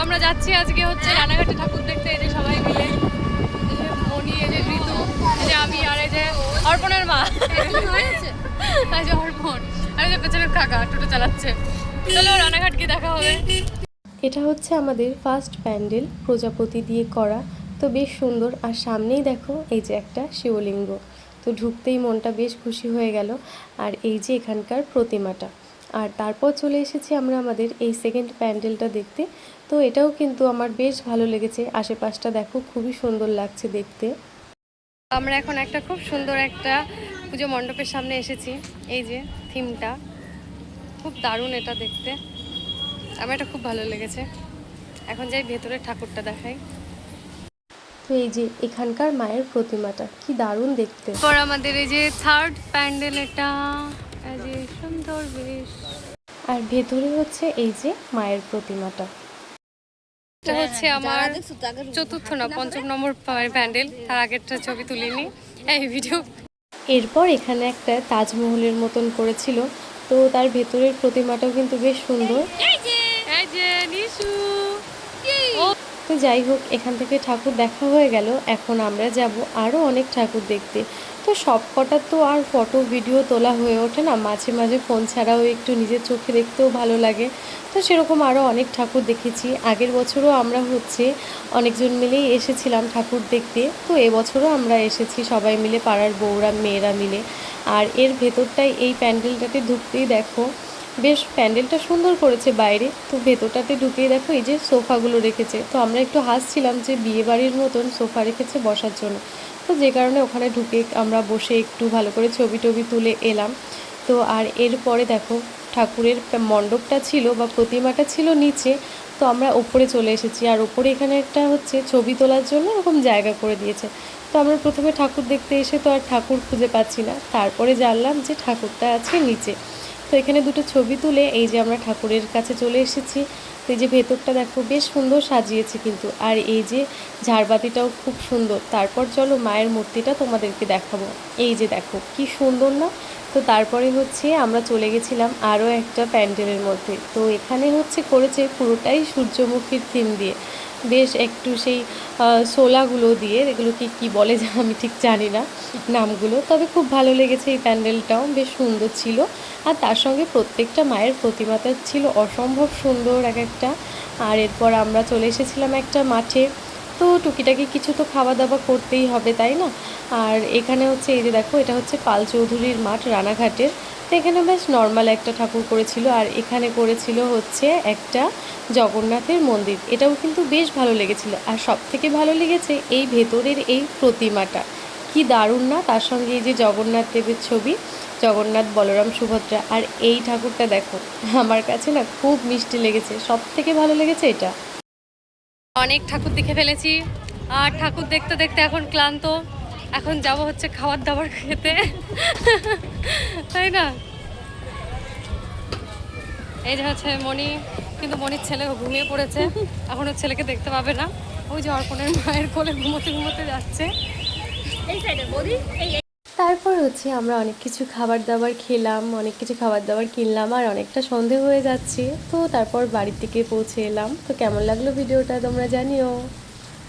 আমরা যাচ্ছি আজকে হচ্ছে রানাঘাটে ঠাকুর দেখতে, এই যে সবাই মিলে, এই যে মনি, এই যে ঋতু, এই যে আমি, আর এই যে অর্পণের মা, এই যে অর্পণ, আর এই যে পেছনের কাকা টোটো চালাচ্ছে। চলো রানাঘাট কি দেখা হবে। এটা হচ্ছে আমাদের ফার্স্ট প্যান্ডেল, প্রজাপতি দিয়ে করা। তো বেশ সুন্দর। আর সামনেই দেখো এই যে একটা শিবলিঙ্গ, তো ঢুকতেই মনটা বেশ খুশি হয়ে গেল। আর এই যে এখানকার প্রতিমাটা। আর তারপর চলে এসেছি আমরা আমাদের এই সেকেন্ড প্যান্ডেলটা দেখতে। তো এটাও কিন্তু আমার বেশ ভালো লেগেছে। আশেপাশটা দেখো, খুবই সুন্দর লাগছে দেখতে। আমরা এখন একটা খুব সুন্দর একটা পুজো মণ্ডপের সামনে এসেছি। এই যে থিমটা খুব দারুণ, এটা দেখতে আমার এটা খুব ভালো লেগেছে। এখন যাই ভেতরে ঠাকুরটা দেখাই। তো এই যে এখানকার মায়ের প্রতিমাটা কি দারুণ দেখতে। পর আমাদের এই যে থার্ড প্যান্ডেল, এটা এই যে সুন্দর বেশ। আর ভেতরে হচ্ছে এই যে মায়ের প্রতিমাটা। এটা হচ্ছে আমার চতুর্থ না পঞ্চম নম্বর প্যান্ডেল, তার আগেরটা ছবি তুলিনি এই ভিডিও। এরপর এখানে একটা তাজমহলের মতন করেছিল, তো তার ভেতরের প্রতিমাটাও কিন্তু বেশ সুন্দর। তো যাই হোক, এখান থেকে ঠাকুর দেখা হয়ে গেল। এখন আমরা যাব আরও অনেক ঠাকুর দেখতে। তো সব কটা তো আর ফটো ভিডিও তোলা হয়ে ওঠে না, মাঝে মাঝে ফোন ছাড়াও একটু নিজের চোখে দেখতেও ভালো লাগে। তো সেরকম আরও অনেক ঠাকুর দেখেছি। আগের বছরও আমরা হচ্ছে অনেকজন মিলেই এসেছিলাম ঠাকুর দেখতে। তো এবছরও আমরা এসেছি সবাই মিলে, পাড়ার বউরা মেয়েরা মিলে। আর এর ভেতরটাই, এই প্যান্ডেলটাতে ঢুকতেই দেখো বেশ প্যান্ডেলটা সুন্দর করেছে বাইরে। তো ভেতরটাতে ঢুকেই দেখো এই যে সোফাগুলো রেখেছে। তো আমরা একটু হাসছিলাম যে বিয়ে বাড়ির মতন সোফা রেখেছে বসার জন্য। তো যে কারণে ওখানে ঢুকে আমরা বসে একটু ভালো করে ছবি টবি তুলে এলাম। তো আর এরপরে দেখো ঠাকুরের মণ্ডপটা ছিল বা প্রতিমাটা ছিল নিচে, তো আমরা ওপরে চলে এসেছি। আর ওপরে এখানে একটা হচ্ছে ছবি তোলার জন্য এরকম জায়গা করে দিয়েছে। তো আমরা প্রথমে ঠাকুর দেখতে এসে তো আর ঠাকুর খুঁজে পাচ্ছি না, তারপরে জানলাম যে ঠাকুরটা আছে নিচে। তো এখানে দুটো ছবি তুলে এই যে আমরা ঠাকুরের কাছে চলে এসেছি। তো এই যে ভেতরটা দেখো বেশ সুন্দর সাজিয়েছে কিন্তু। আর এই যে ঝাড়বাতিটাও খুব সুন্দর। তারপর চলো মায়ের মূর্তিটা তোমাদেরকে দেখাবো। এই যে দেখো কি সুন্দর না। তো তারপরে হচ্ছে আমরা চলে গেছিলাম আরও একটা প্যান্ডেলের মধ্যে। তো এখানে হচ্ছে করেছে পুরোটাই সূর্যমুখীর থিম দিয়ে, বেশ একটু সেই শোলাগুলো দিয়ে, এগুলোকে কি বলে যা আমি ঠিক জানি না নামগুলো, তবে খুব ভালো লেগেছে। এই প্যান্ডেলটাও বেশ সুন্দর ছিল। আর তার সঙ্গে প্রত্যেকটা মায়ের প্রতিমাটা ছিল অসম্ভব সুন্দর এক একটা। আর এরপর আমরা চলে এসেছিলাম একটা মাঠে। তো টুকিটাকি কিছু তো খাওয়া দাওয়া করতেই হবে, তাই না? আর এখানে হচ্ছে এই যে দেখো, এটা হচ্ছে পাল চৌধুরীর মাঠ রানাঘাটের। তো এখানে বেশ নর্মাল একটা ঠাকুর করেছিল। আর এখানে করেছিল হচ্ছে একটা জগন্নাথের মন্দির, এটাও কিন্তু বেশ ভালো লেগেছিল। আর সব থেকে ভালো লেগেছে এই ভেতরের এই প্রতিমাটা, কি দারুণ না। তার সঙ্গে এই যে জগন্নাথ দেবের ছবি, জগন্নাথ বলরাম সুভদ্রা। আর এই ঠাকুরটা দেখো, আমার কাছে না খুব মিষ্টি লেগেছে, সব থেকে ভালো লেগেছে এটা। অনেক ঠাকুর দেখে ফেলেছি, আর ঠাকুর দেখতে দেখতে এখন ক্লান্ত। এখন যাব হচ্ছে খাবার দাবার খেতে, তাই না? এই যে হচ্ছে মণি, কিন্তু মণির ছেলে ঘুমিয়ে পড়েছে, এখন ওর ছেলেকে দেখতে পাবে না। ওই যে অর্পণের মায়ের কোলে ঘুমোতে ঘুমোতে যাচ্ছে। তারপর হচ্ছে আমরা অনেক কিছু খাবার দাবার খেলাম, অনেক কিছু খাবার দাবার কিনলাম। আর অনেকটা সন্ধে হয়ে যাচ্ছে, তো তারপর বাড়ির দিকে পৌঁছে এলাম। তো কেমন লাগলো ভিডিওটা তোমরা জানিও।